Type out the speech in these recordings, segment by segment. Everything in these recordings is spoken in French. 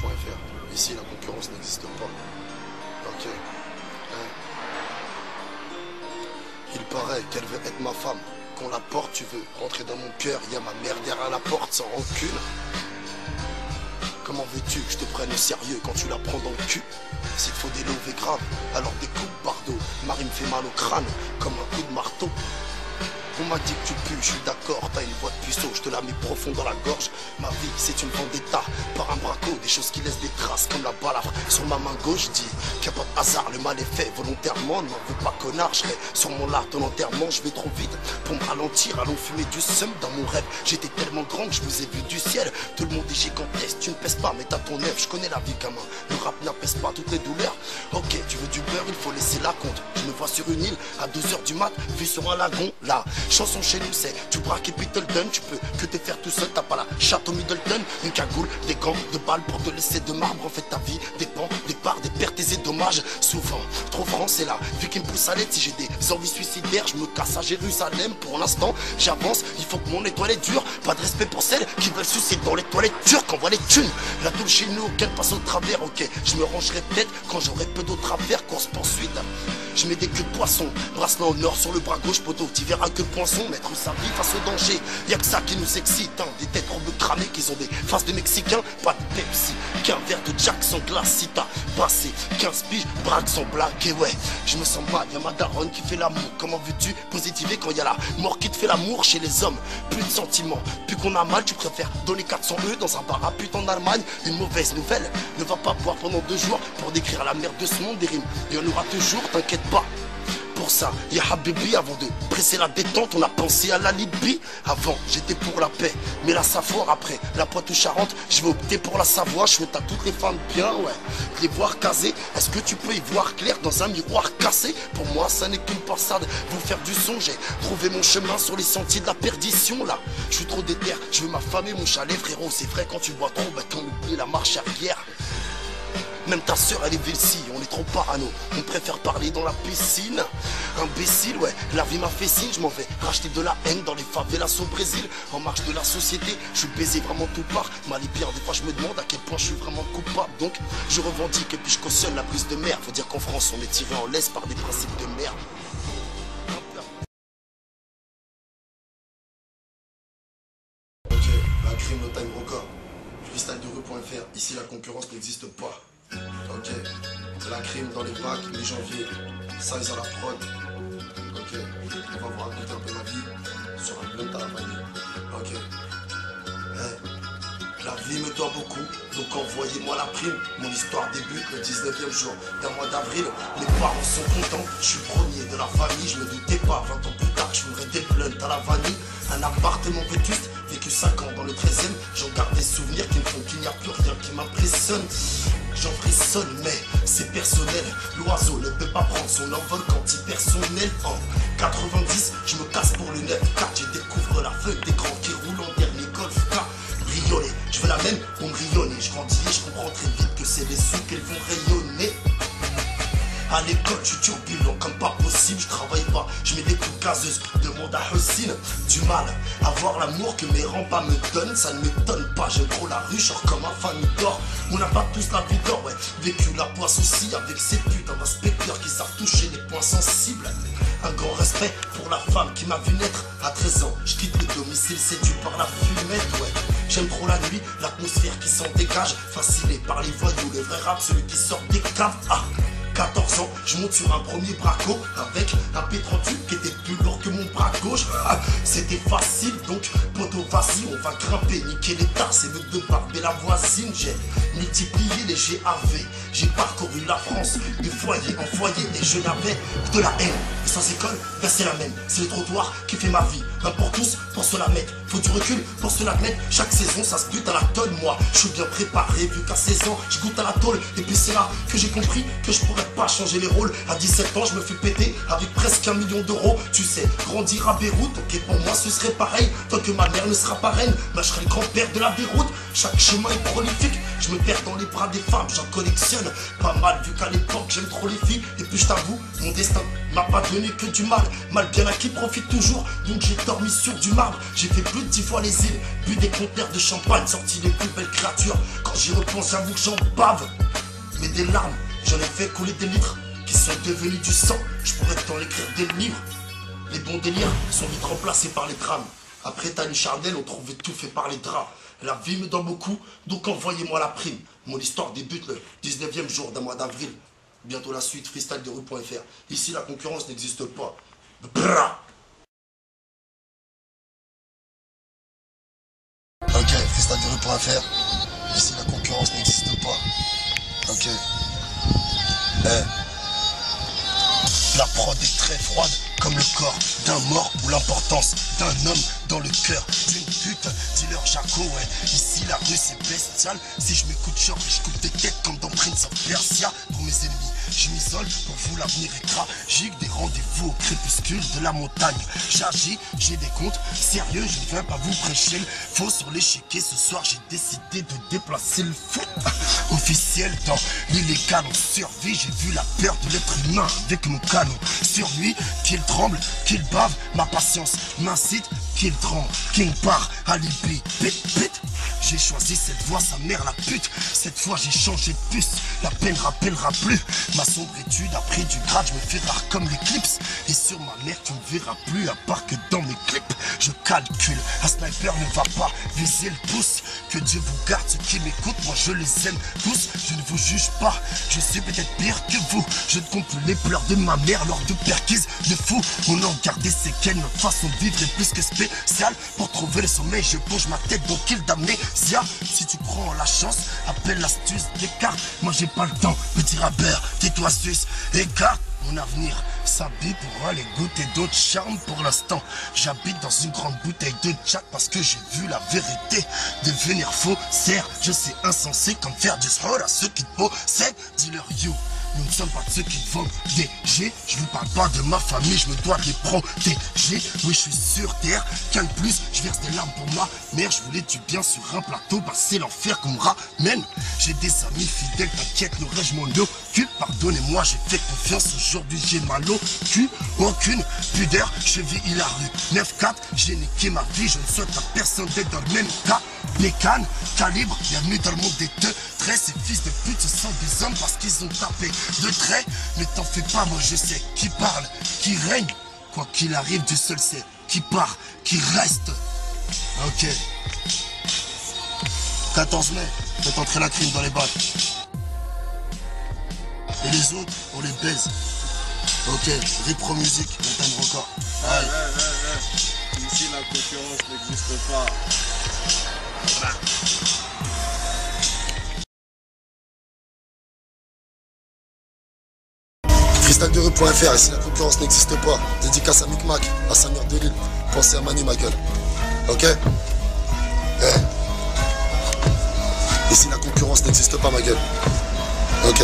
Djureux.fr. Ici, la concurrence n'existe pas. Ok. Hein. Il paraît qu'elle veut être ma femme. Qu'on la porte, tu veux rentrer dans mon cœur. Y a ma mère derrière la porte sans rancune. Comment veux-tu que je te prenne au sérieux quand tu la prends dans le cul? S'il faut des lovés graves, alors des coups de bardeau. Marie me fait mal au crâne, comme un coup de marteau. On m'a dit que tu pues, je suis d'accord, t'as une voix de puceau, je te la mets profond dans la gorge. Ma vie, c'est une vendetta, par un braco, des choses qui laissent des traces comme la balafre sur ma main gauche. Dis qu'il n'y a pas de hasard, le mal est fait volontairement, ne m'en veux pas connard, je serai sur mon lard ton enterrement, je vais trop vite pour me ralentir, allons fumer du seum dans mon rêve. J'étais tellement grand que je vous ai vu du ciel, tout le monde est gigantesque, tu ne pèses pas, mais t'as ton œuf, je connais la vie gamin. Le rap n'apaise pas toutes les douleurs. Ok, tu veux du beurre, il faut laisser la compte. Je me vois sur une île à 2h du mat, vu sur un lagon, là. Chanson chez nous c'est tu braques et puis te le donnes. Tu peux que te faire tout seul, t'as pas la chatte au Middleton. Une cagoule, des gants, de balles pour te laisser de marbre. En fait ta vie dépend des parts, des pertes et des dommages. Souvent, trop franc c'est la vie qui me pousse à l'aide. Si j'ai des envies suicidaires, je me casse à Jérusalem. Pour l'instant, j'avance, il faut que mon étoile est dure. Pas de respect pour celles qui veulent sucer dans les toilettes turques. Envoie les thunes, la toule chez nous, qu'elle passe au travers. Ok, je me rangerai peut-être quand j'aurai peu d'autres affaires. Course poursuite, je mets des queues de poisson, bracelet en or sur le bras gauche, poteau. Tu verras que le poinçon, mettre sa vie face au danger. Y'a que ça qui nous excite, hein. Des têtes robes cramées qui ont des faces de Mexicains. Pas de Pepsi, qu'un verre de Jack sans glace. Si t'as passé 15 piges, braque sans blague. Et ouais, je me sens mal, y'a ma daronne qui fait l'amour. Comment veux-tu positiver quand y'a la mort qui te fait l'amour? Chez les hommes, plus de sentiments, plus qu'on a mal. Tu préfères donner 400 € dans un bar à pute en Allemagne. Une mauvaise nouvelle, ne va pas boire pendant 2 jours pour décrire la merde de ce monde. Des rimes, il y en aura toujours, t'inquiète pas. Pour ça, y'a Habibi, avant de presser la détente, on a pensé à la Libye. Avant, j'étais pour la paix, mais la Safoire après, la Poitou-Charentes, je vais opter pour la Savoie. Je souhaite à toutes les femmes bien, ouais, les voir casées. Est-ce que tu peux y voir clair dans un miroir cassé? Pour moi, ça n'est qu'une passade, vous faire du son. J'ai trouvé mon chemin sur les sentiers de la perdition, là. Je suis trop déter, je veux ma femme et mon chalet, frérot. C'est vrai, quand tu bois trop, bah t'en oublies la marche arrière. Même ta soeur elle est vessie, on est trop parano. On préfère parler dans la piscine. Imbécile, ouais, la vie m'a fait signe. Je m'en vais racheter de la haine dans les favelas au Brésil. En marche de la société, je suis baisé vraiment tout part. Mal et pire, des fois je me demande à quel point je suis vraiment coupable. Donc je revendique et puis je cautionne la prise de mer. Faut dire qu'en France on est tiré en laisse par des principes de merde. Ok, la crime no time record. Freestyledjureux.fr, ici la concurrence n'existe pas. Ok, la crime dans les bacs, mi-janvier, size à la prod. Ok, on va vous raconter un peu ma vie sur un blunt à la vanille. Ok, hey. La vie me doit beaucoup, donc envoyez-moi la prime. Mon histoire débute le 19e jour d'un mois d'avril. Mes parents sont contents, je suis premier de la famille. Je me doutais pas, 20 ans plus tard, je fumerais des blunts à la vanille. Un appartement vétuste, vécu 5 ans dans le 13e. J'en garde des souvenirs qui me font qu'il n'y a plus rien qui m'impressionne. J'en frissonne, mais c'est personnel. L'oiseau ne peut pas prendre son envol quand il perd son aile. En 90, je me casse pour le 9-4. Je découvre la feuille d'écran qui roule en dernier Golf K. Brioler, je veux la même pour me rayonner. Je grandis et je comprends très vite que c'est les sous qu'elles vont rayonner. À l'école, je suis turbulent comme pas possible, je travaille pas, je mets des coups de gazeuse, demande à Hussein. Du mal à voir l'amour que mes rampas me donnent, ça ne m'étonne pas, j'aime trop la rue, genre comme un famille d'or. On n'a pas tous la vie d'or, ouais, vécu la poisse aussi avec ces putains d'inspecteurs qui savent toucher les points sensibles. Un grand respect pour la femme qui m'a vu naître à 13 ans. Je quitte le domicile séduit par la fumette, ouais. J'aime trop la nuit, l'atmosphère qui s'en dégage. Fasciné par les voyous, le vrai rap, celui qui sort des caves. Ah, 14 ans, je monte sur un premier braco avec un P38 qui était plus lourd que mon bras gauche. C'était facile, donc poto vas-y, on va grimper, niquer les tasses et le de barber la voisine. J'ai multiplié les GAV, j'ai parcouru la France de foyer en foyer et je n'avais que de la haine. Et sans école, ben c'est la même, c'est le trottoir qui fait ma vie. Un pour tous, pour se la mettre, faut du recul pour se la mettre. Chaque saison ça se bute à la tonne, moi je suis bien préparé vu qu'à 16 ans je goûte à la tôle. Et puis c'est là que j'ai compris que je pourrais pas changer les rôles. À 17 ans je me fais péter avec presque 1 million d'euros. Tu sais, grandir à Beyrouth, ok pour moi ce serait pareil. Tant que ma mère ne sera pas reine, bah je serai le grand-père de la Beyrouth. Chaque chemin est prolifique, je me perds dans les bras des femmes. J'en collectionne pas mal vu qu'à l'époque j'aime trop les filles. Et puis je t'avoue, mon destin m'a pas donné que du mal. Mal bien acquis profite toujours, donc j'ai dormi sur du marbre. J'ai fait plus parcouru 10 fois les îles, bu des conteneurs de champagne, sorti les plus belles créatures. Quand j'y repense, j'avoue que j'en bave. Mais des larmes, j'en ai fait couler des litres qui sont devenus du sang. Je pourrais t'en écrire des livres. Les bons délires sont vite remplacés par les drames. Après Tani Chardel, on trouvait tout fait par les draps. La vie me donne beaucoup, donc envoyez-moi la prime. Mon histoire débute le 19e jour d'un mois d'avril. Bientôt la suite, freestylerue.fr. Ici, la concurrence n'existe pas. Bra. Ok, freestylerue.fr. Ici, la concurrence n'existe pas. Ok. La prod est très froide, comme le corps d'un mort ou l'importance d'un homme dans le cœur d'une pute. Dis-leur Jaco, ouais, ici la rue c'est bestial. Si je m'écoute short, je coupe des têtes comme dans Prince of Persia. Pour mes ennemis, je m'isole, pour vous l'avenir est tragique. Des rendez-vous au crépuscule de la montagne. J'agis, j'ai des comptes sérieux, je ne viens pas vous prêcher le faux sur l'échiquier. Ce soir j'ai décidé de déplacer le fou. Officiel dans l'illégal, on survit. J'ai vu la peur de l'être humain avec mon canon. Sur lui, qu'il tremble, qu'il bave, ma patience m'incite, qu'il tremble, qu'il part, alibi, pit, pit. J'ai choisi cette voie, sa mère la pute. Cette fois j'ai changé de puce, la peine rappellera plus. Ma sombre étude a pris du grade, je me fais rare comme l'éclipse. Et sur ma mère tu ne verras plus, à part que dans mes clips. Je calcule, un sniper ne va pas viser le pouce. Que Dieu vous garde, ceux qui m'écoutent, moi je les aime tous. Je ne vous juge pas, je suis peut-être pire que vous. Je ne compte plus les pleurs de ma mère lors de perquises de fou. On en garde des séquelles, notre façon de vivre est plus que spéciale. Pour trouver le sommeil, je plonge ma tête dans kill d'amnésia. Si tu crois en la chance, appelle l'astuce des cartes. Moi j'ai pas le temps, petit rappeur, tais-toi suisse, écarte. Mon avenir s'habille pour aller goûter d'autres charmes. Pour l'instant, j'habite dans une grande bouteille de Jack parce que j'ai vu la vérité devenir faux. Certes, je sais insensé comme faire du sort à ceux qui te possèdent. Dis-leur you. Nous ne sommes pas de ceux qui vendent des G. Je vous parle pas de ma famille, je me dois de les protéger. Oui, je suis sur terre, qu'un de plus, je verse des larmes pour ma mère. Je voulais du bien sur un plateau, bah c'est l'enfer qu'on me ramène. J'ai des amis fidèles, t'inquiète, n'aurais-je m'en occupe. Pardonnez-moi, j'ai fait confiance, aujourd'hui j'ai mal au cul. Aucune pudeur, cheville la rue 9-4, j'ai niqué ma vie, je ne souhaite à personne d'être dans le même cas. Bécane, calibre, bienvenue dans le monde des deux traits. Ces fils de pute se sentent des hommes parce qu'ils ont tapé de traits. Mais t'en fais pas, moi je sais qui parle, qui règne. Quoi qu'il arrive, Dieu seul sait qui part, qui reste. Ok. 14 mai, faites entrer la crime dans les bacs. Et les autres, on les baise. Ok, Ripro Music, Montagne Record. Aïe. Ici la concurrence n'existe pas. freestylerue.fr, ici la concurrence n'existe pas. Dédicace à Micmac, à Samir Delille. Pensez à Mani, ma gueule. Ok. Ici la concurrence n'existe pas, ma gueule. Ok.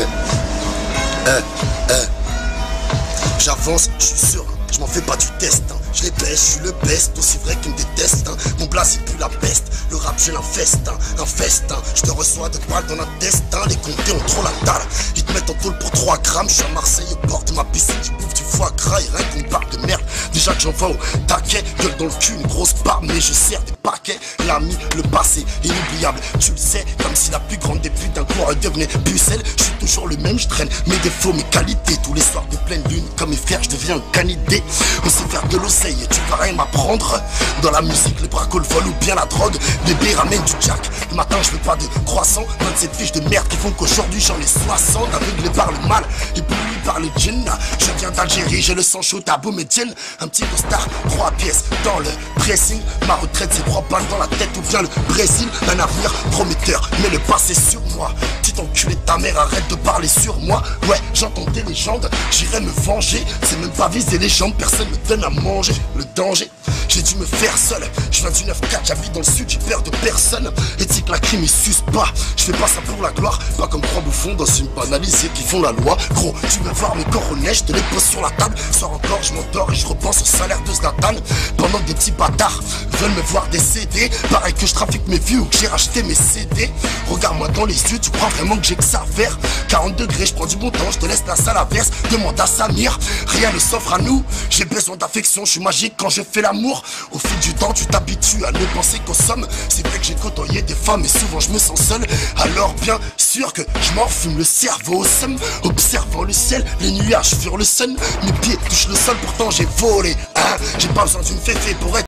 J'avance, je suis sûr, je m'en fais pas du test. Je les pêche, je suis le best, aussi vrai qu'ils me détestent. Mon blast c'est plus la peste, le rap je l'infeste, un festin. Je te reçois de balles dans l'intestin, les comptés ont trop la dalle. Ils te mettent en tôle pour 3 grammes, je suis à Marseille au bord de ma piscine, je bouffe du foie gras et rien qu'on parle de merde. Déjà que j'en vais au taquet, gueule dans le cul, une grosse barbe, mais je sers des paquets. L'ami, le passé, inoubliable, tu le sais, comme si la plus grande des putes d'un cours devenait pucelle. Je suis toujours le même, je traîne mes défauts, mes qualités. Tous les soirs de pleine lune, comme mes frères, je deviens un canidé. On sait faire de l'oseille et tu vas rien m'apprendre. Dans la musique, les bracots, le vol ou bien la drogue. Bébé ramène du jack, le matin je veux pas de croissant. 27 fiches de merde qui font qu'aujourd'hui j'en ai 60. Aveuglé par le mal et pourri par le djinn. Je viens d'Algérie, j'ai le sang chaud à Boumedienne. Un petit costard, 3 pièces dans le pressing. Ma retraite c'est 3 balles dans la tête ou bien le Brésil. Un avenir prometteur, mais le passé sur moi. Petit enculé de ta mère, arrête de parler sur moi. Ouais, j'entends des légendes, j'irai me venger. C'est même pas viser les jambes, personne me donne à manger. Le danger, j'ai dû me faire seul. Je viens du 9-4, j'habite dans le sud, j'ai peur de personne. Éthique, la crime, ils sucent pas. Je fais pas ça pour la gloire, pas comme 3 bouffons dans une banalisée qui font la loi. Gros, tu veux voir mes coronets, je te les pose sur la table. Soir encore, je m'endors et je repense au salaire de Zlatan. Pendant que des petits bâtards veulent me voir décéder. Pareil que je trafique mes vues ou que j'ai racheté mes CD. Regarde-moi dans les yeux, tu crois vraiment que j'ai que ça à faire? 40 degrés, je prends du bon temps, je te laisse la salle à verse. Demande à Samir, rien ne s'offre à nous. J'ai besoin d'affection, je suis magique quand je fais l'amour. Au fil du temps tu t'habitues à ne penser qu'aux sommes. C'est vrai que j'ai côtoyé des femmes et souvent je me sens seul. Alors bien sûr que je m'en fume le cerveau au seum. Observant le ciel, les nuages furent le sun. Mes pieds touchent le sol, pourtant j'ai volé, hein. J'ai pas besoin d'une féfé pour être